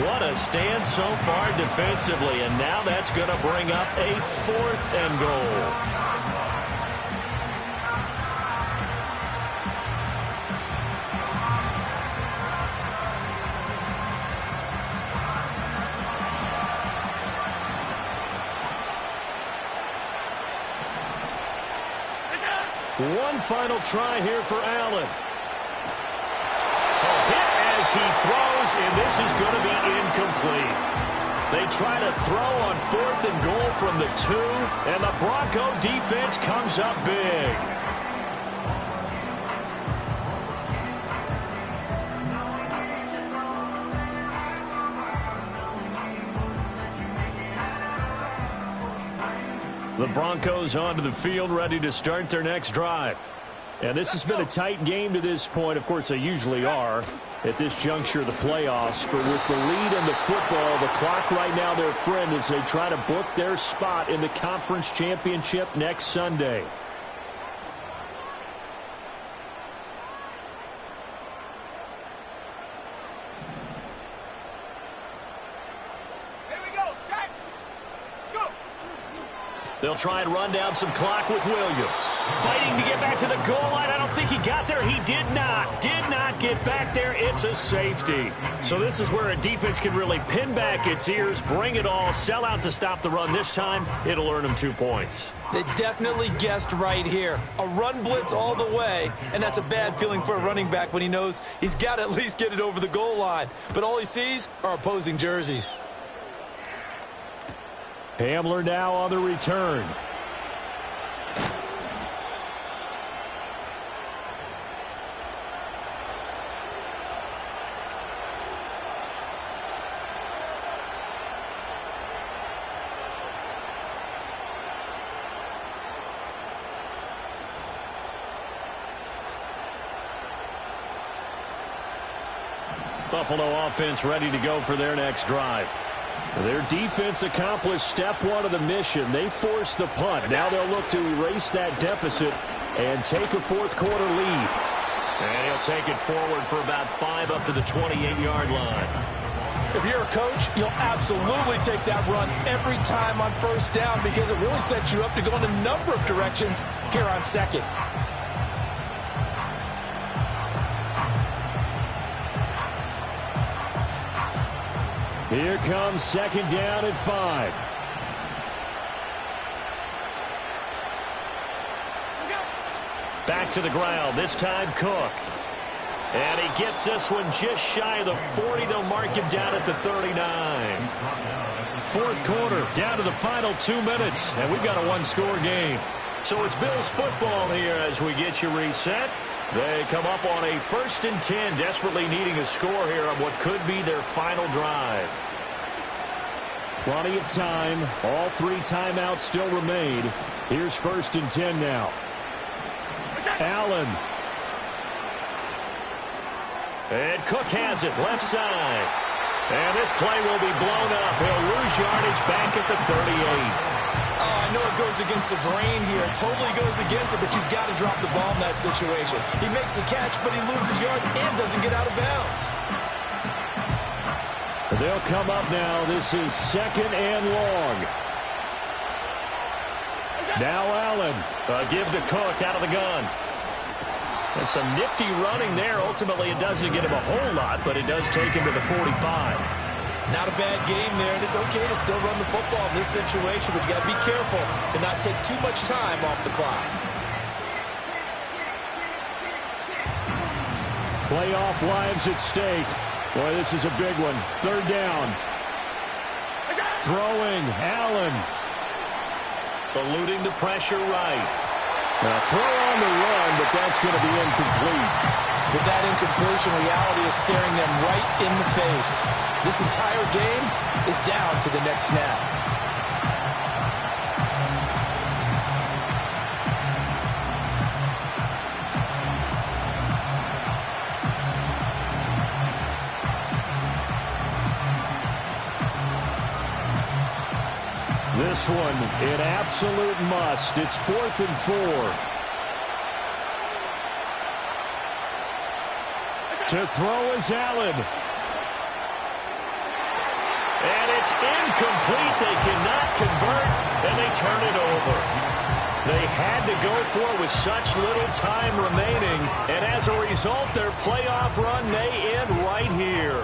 What a stand so far defensively, and now that's going to bring up a 4th and goal. One final try here for Allen. A hit as he throws, and this is going to be incomplete. They try to throw on 4th and goal from the 2, and the Bronco defense comes up big. The Broncos onto the field, ready to start their next drive. And this has been a tight game to this point. Of course, they usually are at this juncture of the playoffs. But with the lead in the football, the clock right now their friend as they try to book their spot in the conference championship next Sunday. They'll try and run down some clock with Williams. Fighting to get back to the goal line. I don't think he got there. He did not. Did not get back there. It's a safety. So this is where a defense can really pin back its ears, bring it all, sell out to stop the run. This time, it'll earn them 2 points. They definitely guessed right here. A run blitz all the way, and that's a bad feeling for a running back when he knows he's got to at least get it over the goal line. But all he sees are opposing jerseys. Hamler now on the return. Buffalo offense ready to go for their next drive. Their defense accomplished step one of the mission. They forced the punt. Now they'll look to erase that deficit and take a fourth quarter lead. And he'll take it forward for about 5 up to the 28-yard line. If you're a coach, you'll absolutely take that run every time on first down because it really sets you up to go in a number of directions here on second. Here comes second down at 5. Back to the ground, this time Cook. And he gets this one just shy of the 40. They'll mark him down at the 39. Fourth quarter, down to the final 2 minutes, and we've got a one-score game. So it's Bills football here as we get you reset. They come up on a 1st and 10, desperately needing a score here on what could be their final drive. Plenty of time. All 3 timeouts still remain. Here's 1st and 10 now. Allen. And Cook has it, left side. And this play will be blown up. He'll lose yardage back at the 38. Oh, I know it goes against the grain here. It totally goes against it, but you've got to drop the ball in that situation. He makes a catch, but he loses yards and doesn't get out of bounds. They'll come up now. This is 2nd and long. Now Allen. Give to Cook out of the gun. And some nifty running there. Ultimately, it doesn't get him a whole lot, but it does take him to the 45. Not a bad game there, and it's okay to still run the football in this situation, but you got to be careful to not take too much time off the clock. Playoff lives at stake. Boy, this is a big one. 3rd down. Throwing, Allen. Eluding the pressure right. Now throw on the run, but that's going to be incomplete. With that incompletion, reality is staring them right in the face. This entire game is down to the next snap. This one, an absolute must. It's 4th and 4. To throw is Allen. And it's incomplete. They cannot convert, and they turn it over. They had to go for it with such little time remaining, and as a result, their playoff run may end right here.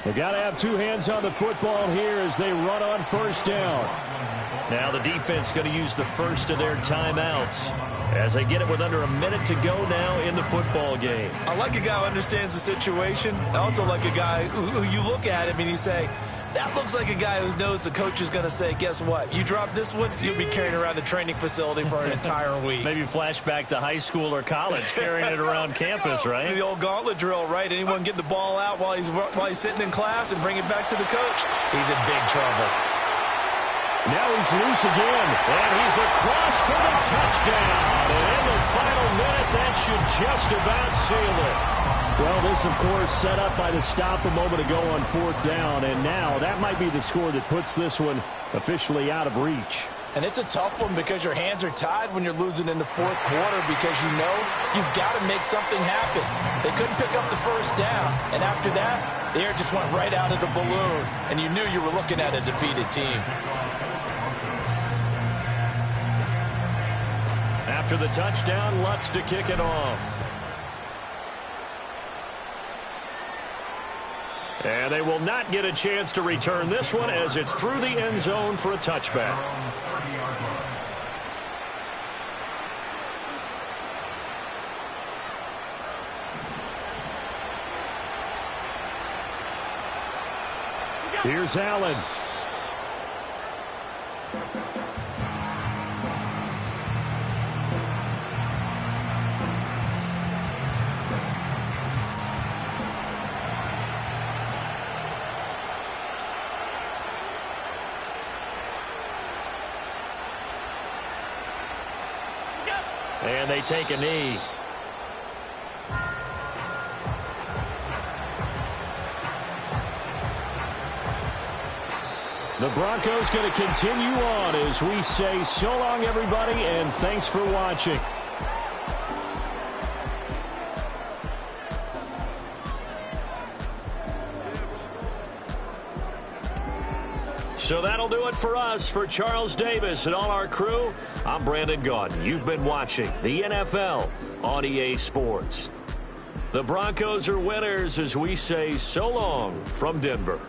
They got to have 2 hands on the football here as they run on 1st down. Now the defense going to use the first of their timeouts as they get it with under a minute to go now in the football game. I like a guy who understands the situation. I also like a guy who you look at him and you say, that looks like a guy who knows the coach is going to say, guess what? You drop this one, you'll be carrying around the training facility for an entire week. Maybe flashback to high school or college, carrying it around campus, right? The old gauntlet drill, right? Anyone get the ball out while he's sitting in class and bring it back to the coach? He's in big trouble. Now he's loose again. And he's across for the touchdown. And in the final minute, that should just about seal it. Well, this, of course, set up by the stop a moment ago on 4th down. And now that might be the score that puts this one officially out of reach. And it's a tough one because your hands are tied when you're losing in the 4th quarter because you know you've got to make something happen. They couldn't pick up the 1st down. And after that, the air just went right out of the balloon. And you knew you were looking at a defeated team. After the touchdown, Lutz to kick it off. And they will not get a chance to return this one as it's through the end zone for a touchback. Here's Allen. And they take a knee. The Broncos going to continue on as we say so long, everybody, and thanks for watching. So that'll do it for us. For Charles Davis and all our crew, I'm Brandon Gaudin. You've been watching the NFL on EA Sports. The Broncos are winners as we say so long from Denver.